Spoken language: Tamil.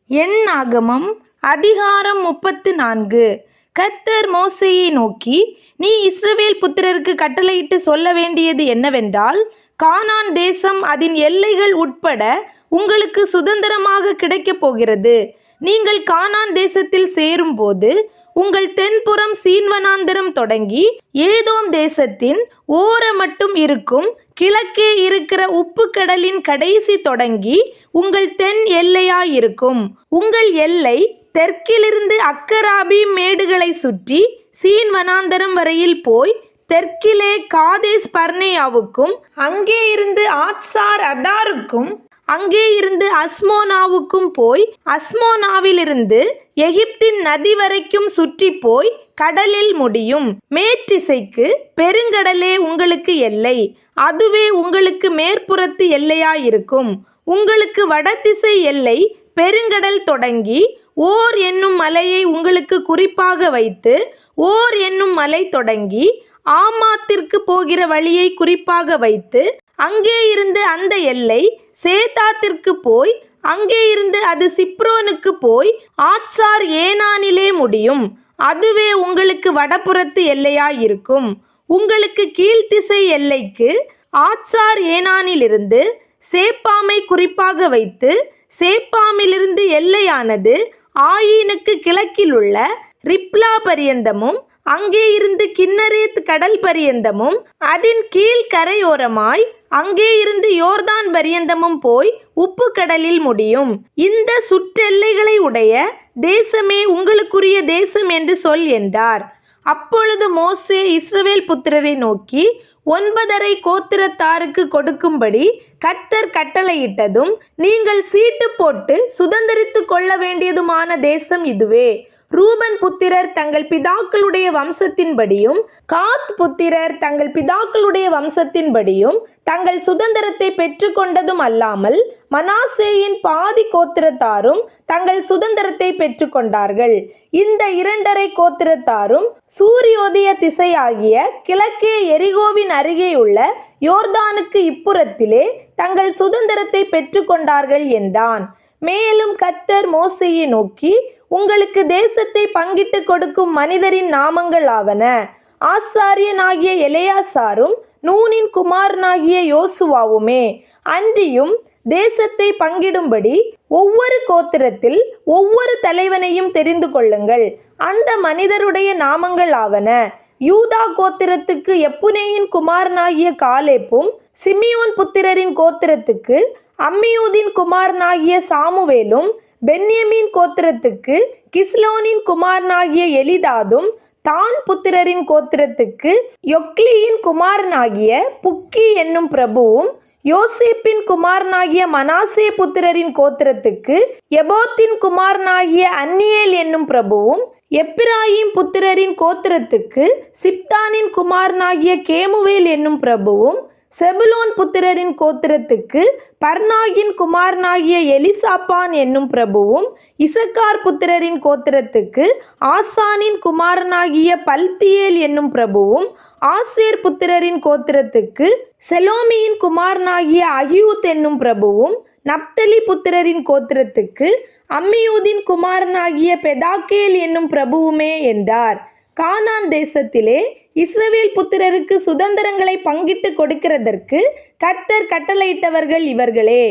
எண்ணாகமம் அதிகாரம் 34. கர்த்தர் மோசேயை நோக்கி, நீ இஸ்ரவேல் புத்திரருக்கு கட்டளையிட்டு சொல்ல வேண்டியது என்னவென்றால், கானான் தேசம் அதன் எல்லைகள் உட்பட உங்களுக்கு சுதந்திரமாக கிடைக்கப் போகிறது. நீங்கள் கானான் தேசத்தில் சேரும்போது உங்கள் தென்புறம் சீன்வனாந்தரம் தொடங்கி ஏதோம் தேசத்தின் ஓரமட்டும் இருக்கும் கிழக்கே இருக்கிற உப்புக்கடலின் கடைசி தொடங்கி உங்கள் தென் எல்லையாயிருக்கும். உங்கள் எல்லை தெற்கிலிருந்து அக்கராபீம் மேடுகளை சுற்றி சீன் வனாந்தரம் வரையில் போய் தெற்கிலே காதேஸ் பர்னேயாவுக்கும் அங்கே இருந்து ஆத்சார் அதாருக்கும் அங்கே இருந்து அஸ்மோனாவுக்கும் போய் அஸ்மோனாவிலிருந்து எகிப்தின் நதி வரைக்கும் சுற்றி போய் கடலில் முடியும். மேற்றிசைக்கு பெருங்கடலே உங்களுக்கு எல்லை, அதுவே உங்களுக்கு மேற்புறத்து எல்லையாயிருக்கும். உங்களுக்கு வடதிசை எல்லை பெருங்கடல் தொடங்கி ஓர் என்னும் மலையை உங்களுக்கு குறிப்பாக வைத்து, ஓர் என்னும் மலை தொடங்கி ஆமாத்திற்கு போகிற வழியை குறிப்பாக வைத்து, அங்கே இருந்து அந்த எல்லை சேத்தாத்திற்கு போய் அங்கே இருந்து அது சிப்ரோனுக்கு போய் ஆத்சார் ஏனானிலே முடியும். அதுவே உங்களுக்கு வடபுறத்து எல்லையாயிருக்கும். உங்களுக்கு கீழ்த்திசை எல்லைக்கு ஆத்சார் ஏனானிலிருந்து சேப்பாமை குறிப்பாக வைத்து, சேப்பாமிலிருந்து எல்லையானது ஆயீனுக்கு கிழக்கிலுள்ள ரிப்லா பரியந்தமும் அங்கே இருந்து கின்னரேத் கடல் பரியந்தமும் அதன் கீழ் கரையோரமாய் அங்கே இருந்து யோர்தான் பரியந்தமும் போய் உப்பு கடலில் முடியும். இந்த சுற்றெல்லைகளை உடைய தேசமே உங்களுக்குரிய தேசம் என்று சொல் என்றார். அப்பொழுது மோசே இஸ்ரவேல் புத்திரரை நோக்கி, 9.5 கோத்திரத்தாருக்கு கொடுக்கும்படி கர்த்தர் கட்டளையிட்டதும் நீங்கள் சீட்டு போட்டு சுதந்தரித்து கொள்ள வேண்டியதுமான தேசம் இதுவே. ரூபன் புத்திரர் தங்கள் பிதாக்களுடைய வம்சத்தின்படியும், காத் புத்திரர் தங்கள் பிதாக்களுடைய வம்சத்தின்படியும் தங்கள் சுதந்திரத்தை பெற்றுக்கொண்டதும் அல்லாமல், மனாசேயின் பாதி கோத்திரத்தாரும் தங்கள் சுதந்திரத்தை பெற்றுக்கொண்டார்கள். இந்த 2.5 கோத்திரத்தாரும் சூரியோதய திசையாகிய கிழக்கே எரிகோவின் அருகே உள்ள யோர்தானுக்கு இப்புறத்திலே தங்கள் சுதந்திரத்தை பெற்றுக்கொண்டார்கள் என்றான். மேலும் கர்த்தர் மோசேயை நோக்கி, உங்களுக்கு தேசத்தை பங்கிட்டு கொடுக்கும் மனிதரின் நாமங்கள் ஆவன. ஆசாரியனாகிய எலெயாசாரும் நூனின் குமாரனாகிய யோசுவாவுமே. அன்றியும் தேசத்தை பங்கிடும்படி ஒவ்வொரு கோத்திரத்தில் ஒவ்வொரு தலைவனையும் தெரிந்து கொள்ளுங்கள். அந்த மனிதருடைய நாமங்கள் ஆவன. யூதா கோத்திரத்துக்கு எப்புனேயின் குமாரனாகிய காலேப்பும், சிமியோன் புத்திரரின் கோத்திரத்துக்கு அம்மியூதின் குமாரனாகிய சாமுவேலும், பென்யமீன் கோத்திரத்துக்கு கிஸ்லோனின் குமாரனாகிய எலிதாதும், தான் புத்திரரின் கோத்திரத்துக்கு யொக்லியின் குமாரனாகிய புக்கி என்னும் பிரபுவும், யோசேப்பின் குமாரனாகிய மனாசே புத்திரரின் கோத்திரத்துக்கு எபோத்தின் குமாரனாகிய அன்னியேல் என்னும் பிரபுவும், எப்பிராயிம் புத்திரரின் கோத்திரத்துக்கு சிப்தானின் குமாரனாகிய கேமுவேல் என்னும் பிரபுவும், செபுலோன் புத்திரரின் கோத்திரத்துக்கு பர்னாகின் குமாரனாகிய எலிசாப்பான் என்னும் பிரபுவும், இசக்கார் புத்திரரின் கோத்திரத்துக்கு ஆசானின் குமாரனாகிய பல்தியேல் என்னும் பிரபுவும், ஆசேர் புத்திரரின் கோத்திரத்துக்கு செலோமியின் குமாரனாகிய அகியூத் என்னும் பிரபுவும், நப்தலி புத்திரரின் கோத்திரத்துக்கு அம்மியூதின் குமாரனாகிய பெதாக்கேல் என்னும் பிரபுவுமே என்றார். கானான் தேசத்திலே இஸ்ரவேல் புத்திரருக்கு சுதந்திரங்களை பங்கிட்டு கொடுக்கிறதற்கு கர்த்தர் கட்டளையிட்டவர்கள் இவர்களே.